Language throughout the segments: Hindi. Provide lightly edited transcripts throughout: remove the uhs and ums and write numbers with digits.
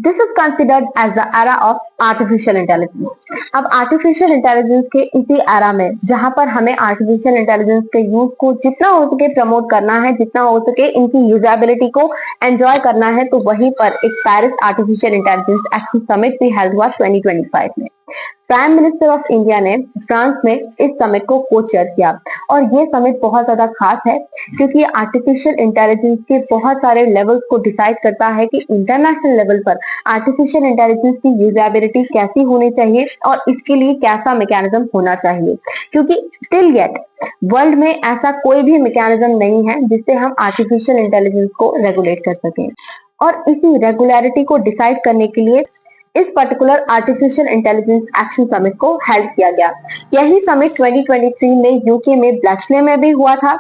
This is considered as the era of artificial intelligence. अब आर्टिफिशियल इंटेलिजेंस के इसी एरा में जहां पर हमें आर्टिफिशियल इंटेलिजेंस के यूज को जितना हो सके प्रमोट करना है, जितना हो सके इनकी यूजेबिलिटी को एंजॉय करना है, तो वहीं पर एक Paris artificial intelligence action summit भी हेल्ड हुआ 2025 में। प्राइम मिनिस्टर ऑफ इंडिया ने फ्रांस में इस समिट को को चेयर किया और ये समिट बहुत ज्यादा खास है क्योंकि आर्टिफिशियल इंटेलिजेंस के बहुत सारे लेवल्स को डिसाइड करता है कि इंटरनेशनल लेवल पर आर्टिफिशियल इंटेलिजेंस की यूजेबिलिटी कैसी होनी चाहिए और इसके लिए कैसा मैकेनिज्म होना चाहिए, क्योंकि टिल येट वर्ल्ड में ऐसा कोई भी मैकेनिज्म नहीं है जिससे हम आर्टिफिशियल इंटेलिजेंस को रेगुलेट कर सकें। और इसी रेगुलरिटी को डिसाइड करने के लिए इस particular artificial intelligence action summit को हेल्ड किया गया। यही समिट 2023 में यूके में ब्लेक्सले में भी हुआ था,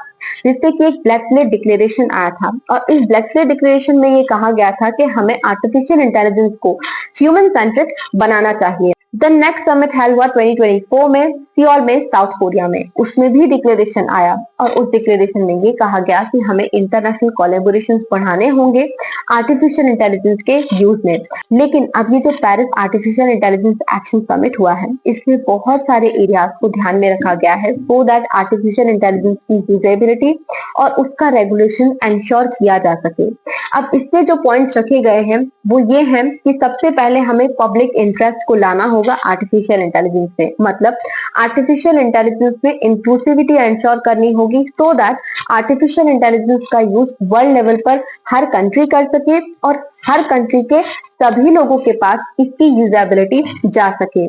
जिससे कि एक ब्लेक्सले डिक्लेरेशन आया था और इस ब्लेक्सले डिक्लेरेशन में ये कहा गया था कि हमें आर्टिफिशियल इंटेलिजेंस को ह्यूमन सेंट्रिक बनाना चाहिए। द नेक्स्ट समिट हेल्ड हुआ 2024 में सियोल में साउथ कोरिया में, उसमें भी डिक्लेरेशन आया और उस डिक्लेरेशन में ये कहा गया कि हमें इंटरनेशनल कोलैबोरेशंस बढ़ाने होंगे आर्टिफिशियल इंटेलिजेंस के यूज में। लेकिन अब ये जो Paris artificial intelligence action summit हुआ है, इसमें बहुत सारे एरियाज को ध्यान में रखा गया है सो दैट आर्टिफिशियल इंटेलिजेंस की यूजेबिलिटी और उसका रेगुलेशन एंश्योर किया जा सके। अब इसमें जो पॉइंट्स रखे गए हैं वो ये हैं कि सबसे पहले हमें पब्लिक इंटरेस्ट को लाना होगा आर्टिफिशियल इंटेलिजेंस में, मतलब आर्टिफिशियल इंटेलिजेंस में इंक्लूसिविटी एंश्योर करनी होगी सो दैट आर्टिफिशियल इंटेलिजेंस का यूज वर्ल्ड लेवल पर हर कंट्री कर सके और हर कंट्री के सभी लोगों के पास इसकी यूजेबिलिटी जा सके।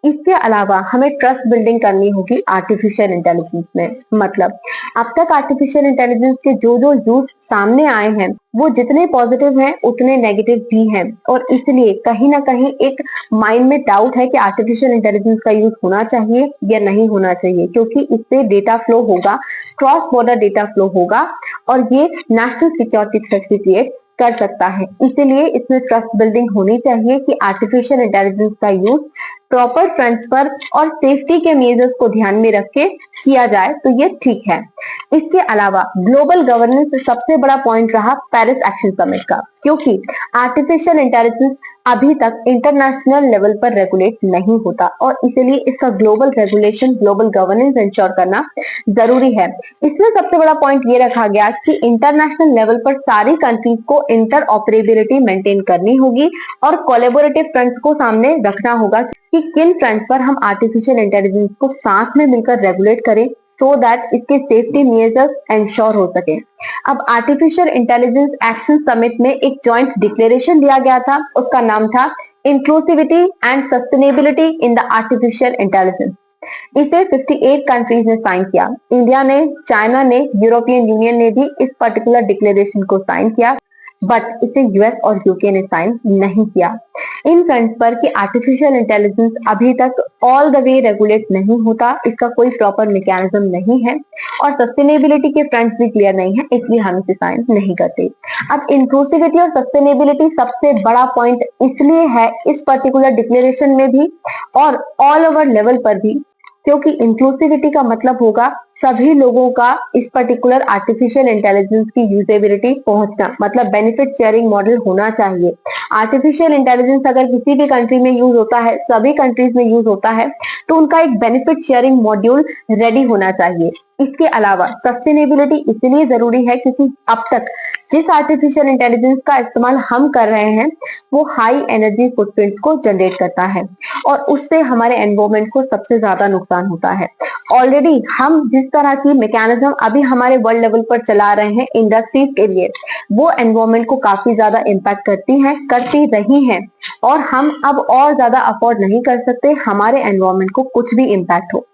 इसके अलावा हमें ट्रस्ट बिल्डिंग करनी होगी आर्टिफिशियल इंटेलिजेंस में, मतलब अब तक आर्टिफिशियल इंटेलिजेंस के जो जो यूज सामने आए हैं वो जितने पॉजिटिव हैं उतने नेगेटिव भी हैं और इसलिए कहीं ना कहीं एक माइंड में डाउट है कि आर्टिफिशियल इंटेलिजेंस का यूज होना चाहिए या नहीं होना चाहिए, क्योंकि इससे डेटा फ्लो होगा, क्रॉस बॉर्डर डेटा फ्लो होगा और ये नेशनल सिक्योरिटी थ्रेट भी क्रिएट कर सकता है। इसीलिए इसमें ट्रस्ट बिल्डिंग होनी चाहिए कि आर्टिफिशियल इंटेलिजेंस का यूज प्रॉपर ट्रांसफर और सेफ्टी के मेजर्स को ध्यान में रख के किया जाए तो ये ठीक है। इसके अलावा ग्लोबल गवर्नेंस सबसे बड़ा पॉइंट रहा पेरिस एक्शन समिट का, क्योंकि आर्टिफिशियल इंटेलिजेंस अभी तक इंटरनेशनल लेवल पर रेगुलेट नहीं होता और इसलिए इसका global regulation, global governance ensure करना जरूरी है। इसमें सबसे बड़ा पॉइंट ये रखा गया कि इंटरनेशनल लेवल पर सारी कंट्रीज को इंटर ऑपरेबिलिटी मेंटेन करनी होगी और कोलैबोरेटिव फ्रंट्स को सामने रखना होगा कि किन फ्रंट पर हम आर्टिफिशियल इंटेलिजेंस को साथ में मिलकर रेगुलेट करें सो दैट इसके सेफ्टी मेजर्स एंश्योर हो सके। अब आर्टिफिशियल इंटेलिजेंस एक्शन समिट में एक जॉइंट डिक्लेरेशन दिया गया था, उसका नाम था inclusivity and sustainability in the artificial intelligence. इसे 58 कंट्रीज ने साइन किया। इंडिया ने, चाइना ने, यूरोपियन यूनियन ने भी इस पर्टिकुलर डिक्लेरेशन को साइन किया, बट इसे यूएस और यूके ने साइन नहीं किया। इन फ्रंट पर कि आर्टिफिशियल इंटेलिजेंस अभी तक ऑल द वे रेगुलेट नहीं होता, इसका कोई प्रॉपर मैकेनिज्म नहीं है और सस्टेनेबिलिटी के फ्रंट भी क्लियर नहीं है, इसलिए हम इसे साइन नहीं करते। अब इंक्लूसिविटी और सस्टेनेबिलिटी सबसे बड़ा पॉइंट इसलिए है इस पर्टिकुलर डिक्लेरेशन में भी और ऑल ओवर लेवल पर भी, क्योंकि इंक्लूसिविटी का मतलब होगा सभी लोगों का इस पर्टिकुलर आर्टिफिशियल इंटेलिजेंस की यूजेबिलिटी पहुंचना, मतलब बेनिफिट शेयरिंग मॉडल होना चाहिए। आर्टिफिशियल इंटेलिजेंस अगर किसी भी कंट्री में यूज होता है, सभी कंट्रीज में यूज होता है, तो उनका एक बेनिफिट शेयरिंग मॉड्यूल रेडी होना चाहिए। इसके अलावा सस्टेनेबिलिटी इसलिए जरूरी है क्योंकि अब तक जिस आर्टिफिशियल इंटेलिजेंस का इस्तेमाल हम कर रहे हैं वो हाई एनर्जी फुटप्रिंट को जनरेट करता है और उससे हमारे एनवायरमेंट को सबसे ज्यादा नुकसान होता है। ऑलरेडी हम जिस तरह की मैकेनिज्म अभी हमारे वर्ल्ड लेवल पर चला रहे हैं इंडस्ट्रीज के लिए, वो एनवायरमेंट को काफी ज्यादा इम्पैक्ट करती रही हैं और हम अब और ज्यादा अफोर्ड नहीं कर सकते हमारे एनवायरमेंट को कुछ भी इम्पैक्ट हो।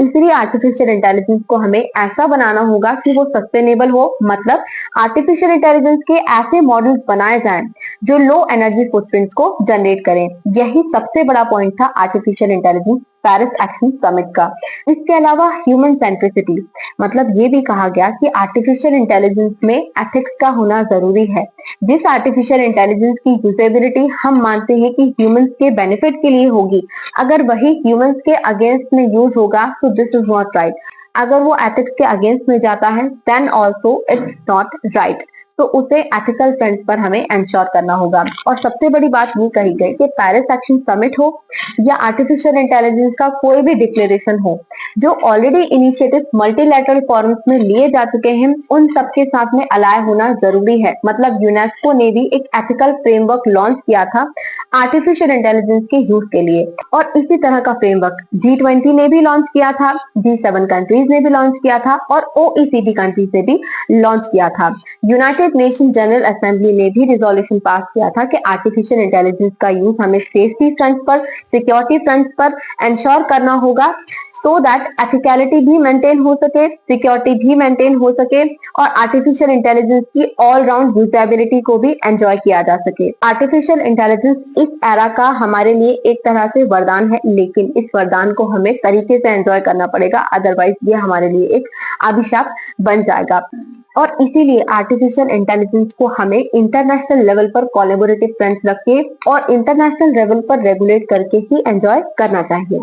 इसलिए आर्टिफिशियल इंटेलिजेंस को हमें ऐसा बनाना होगा कि वो सस्टेनेबल हो, मतलब आर्टिफिशियल इंटेलिजेंस के ऐसे मॉडल्स बनाए जाएं जो लो एनर्जी फुटप्रिंट्स को जनरेट करें। यही सबसे बड़ा पॉइंट था artificial intelligence Paris action summit का। इसके अलावा ह्यूमन सेंट्रिसिटी, मतलब ये भी कहा गया कि आर्टिफिशियल इंटेलिजेंस में एथिक्स का होना जरूरी है। जिस आर्टिफिशियल इंटेलिजेंस की यूजेबिलिटी हम मानते हैं कि ह्यूमंस के बेनिफिट के लिए होगी, अगर वही ह्यूमंस के अगेंस्ट में यूज होगा तो दिस इज नॉट राइट। अगर वो एथिक्स के अगेंस्ट में जाता है then also it's not right. तो उसे एथिकल फ्रंट पर हमें एंश्योर करना होगा। और सबसे बड़ी बात ये कही गई कि पेरिस एक्शन समिट हो या आर्टिफिशियल इंटेलिजेंस का कोई भी डिक्लेरेशन हो, जो ऑलरेडी इनिशिएटिव मल्टीलैटरल फॉरम्स में लिए जा चुके हैं, उन सबके साथ में अलाय होना जरूरी है। मतलब यूनेस्को ने भी एक एथिकल फ्रेमवर्क लॉन्च किया था आर्टिफिशियल इंटेलिजेंस के यूज के लिए, और इसी तरह का फ्रेमवर्क G20 ने भी लॉन्च किया था, G7 कंट्रीज ने भी लॉन्च किया था, और OECD कंट्रीज ने भी लॉन्च किया था। यूनाइटेड नेशन जनरल असेंबली ने भी रिजोल्यूशन पास किया था कि आर्टिफिशियल इंटेलिजेंस का यूज हमें सेफ्टी फ्रंट पर, सिक्योरिटी फ्रंट पर एंश्योर करना होगा, सो दैट एथिकलिटी भी मेंटेन हो सके, सिक्योरिटी भी मेंटेन हो सके, और आर्टिफिशियल इंटेलिजेंस की ऑल राउंड यूजेबिलिटी को भी एंजॉय किया जा सके। आर्टिफिशियल इंटेलिजेंस इस एरा का हमारे लिए एक तरह से वरदान है, लेकिन इस वरदान को हमें तरीके से एंजॉय करना पड़ेगा, अदरवाइज ये हमारे लिए एक अभिशाप बन जाएगा। और इसीलिए आर्टिफिशियल इंटेलिजेंस को हमें इंटरनेशनल लेवल पर कोलैबोरेटिव फ्रंट रख के और इंटरनेशनल लेवल पर रेगुलेट करके ही एंजॉय करना चाहिए।